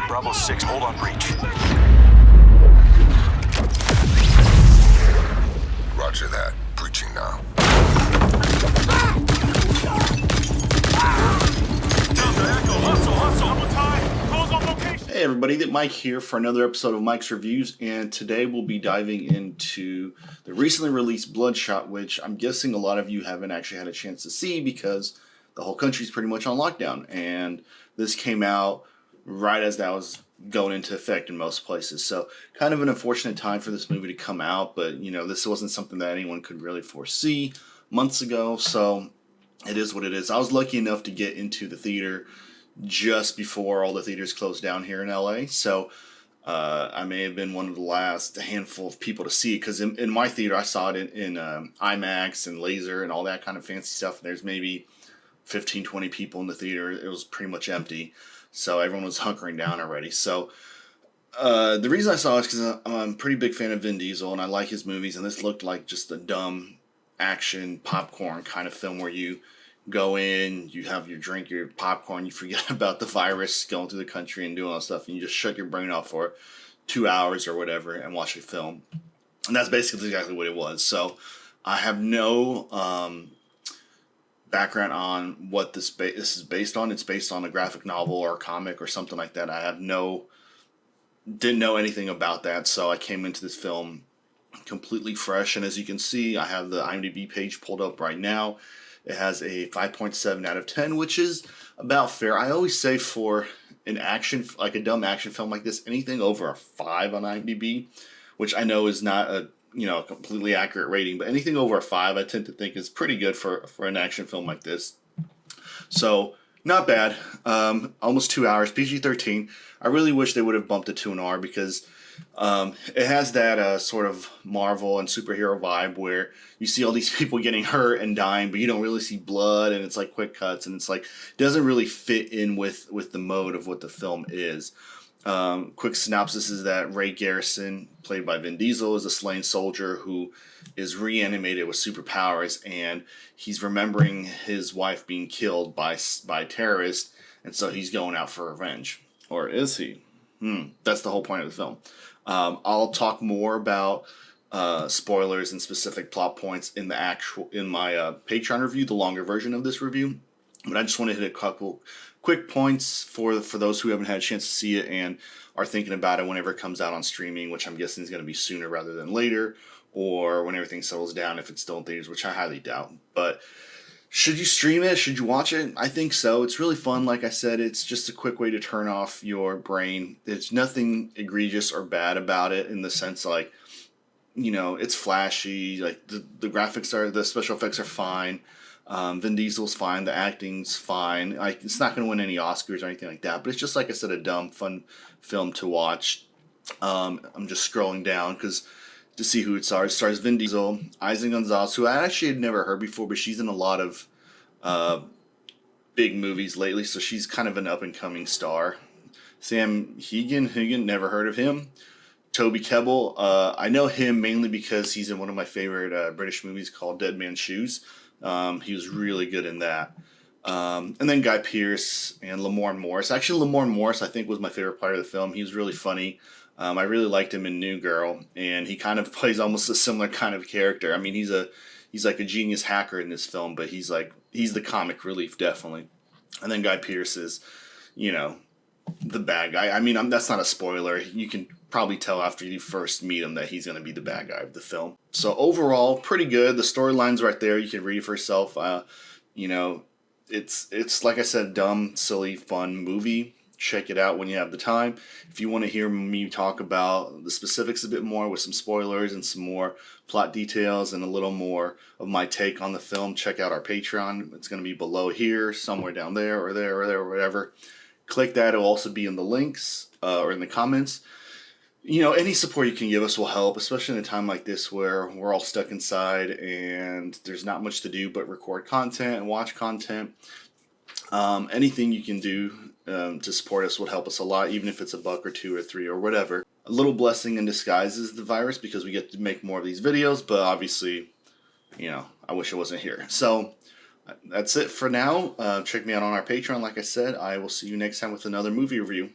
Bravo 6, hold on breach. Roger that. Breaching now. Hey everybody, Mike here for another episode of Mike's Reviews, and today we'll be diving into the recently released Bloodshot, which I'm guessing a lot of you haven't actually had a chance to see because the whole country's pretty much on lockdown, and this came out right as that was going into effect in most places. So kind of an unfortunate time for this movie to come out, but you know, this wasn't something that anyone could really foresee months ago, so it is what it is. I was lucky enough to get into the theater just before all the theaters closed down here in LA, so I may have been one of the last handful of people to see it, because in my theater I saw it in IMAX and laser and all that kind of fancy stuff, and there's maybe 15-20 people in the theater. It was pretty much empty, so everyone was hunkering down already. So the reason I saw it is because I'm a pretty big fan of Vin Diesel and I like his movies, and this looked like just a dumb action popcorn kind of film where you go in, you have your drink, your popcorn, you forget about the virus going through the country and doing all that stuff, and you just shut your brain off for 2 hours or whatever and watch a film. And that's basically exactly what it was. So I have no background on what this is based on. It's based on a graphic novel or a comic or something like that. I didn't know anything about that, so I came into this film completely fresh. And as you can see, I have the IMDb page pulled up right now. It has a 5.7 out of 10, which is about fair. I always say for an action, like a dumb action film like this, anything over a 5 on IMDb, which I know is not a completely accurate rating, but anything over a 5 I tend to think is pretty good for an action film like this. So not bad. Almost 2 hours, PG-13. I really wish they would have bumped it to an R, because it has that sort of Marvel and superhero vibe where you see all these people getting hurt and dying, but you don't really see blood, and it's like quick cuts, and it's like doesn't really fit in with the mode of what the film is. Quick synopsis is that Ray Garrison, played by Vin Diesel, is a slain soldier who is reanimated with superpowers, and he's remembering his wife being killed by terrorists, and so he's going out for revenge. Or is he? That's the whole point of the film. I'll talk more about spoilers and specific plot points in my Patreon review, the longer version of this review. But I just want to hit a couple quick points for those who haven't had a chance to see it and are thinking about it whenever it comes out on streaming, which I'm guessing is going to be sooner rather than later, or when everything settles down if it's still in theaters, which I highly doubt. But should you stream it? Should you watch it? I think so. It's really fun. Like I said, it's just a quick way to turn off your brain. There's nothing egregious or bad about it in the sense like, it's flashy. Like the graphics the special effects are fine. Vin Diesel's fine. The acting's fine. Like, it's not going to win any Oscars or anything like that. But it's just, like I said, a dumb, fun film to watch. I'm just scrolling down to see who it stars. It stars Vin Diesel, Isa Gonzalez, who I actually had never heard before, but she's in a lot of big movies lately, so she's kind of an up-and-coming star. Sam Heughan, never heard of him. Toby Kebbell, I know him mainly because he's in one of my favorite British movies called Dead Man's Shoes. He was really good in that. And then Guy Pearce and Lamorne Morris. Actually, Lamorne Morris, I think, was my favorite part of the film. He was really funny. I really liked him in New Girl, and he kind of plays almost a similar kind of character. I mean, he's like a genius hacker in this film, but he's the comic relief, definitely. And then Guy Pearce is, the bad guy. I mean, that's not a spoiler. You can probably tell after you first meet him that he's going to be the bad guy of the film. So overall, pretty good. The storyline's right there. You can read it for yourself. It's like I said, dumb, silly, fun movie. Check it out when you have the time. If you want to hear me talk about the specifics a bit more with some spoilers and some more plot details and a little more of my take on the film, check out our Patreon. It's going to be below here, somewhere down there or there or there or whatever. Click that. It'll also be in the links or in the comments. Any support you can give us will help, especially in a time like this where we're all stuck inside and there's not much to do but record content and watch content. Anything you can do to support us would help us a lot, even if it's $1 or $2 or $3 or whatever. A little blessing in disguise is the virus, because we get to make more of these videos, but obviously, I wish I wasn't here. So That's it for now. Check me out on our Patreon. Like I said, I will see you next time with another movie review.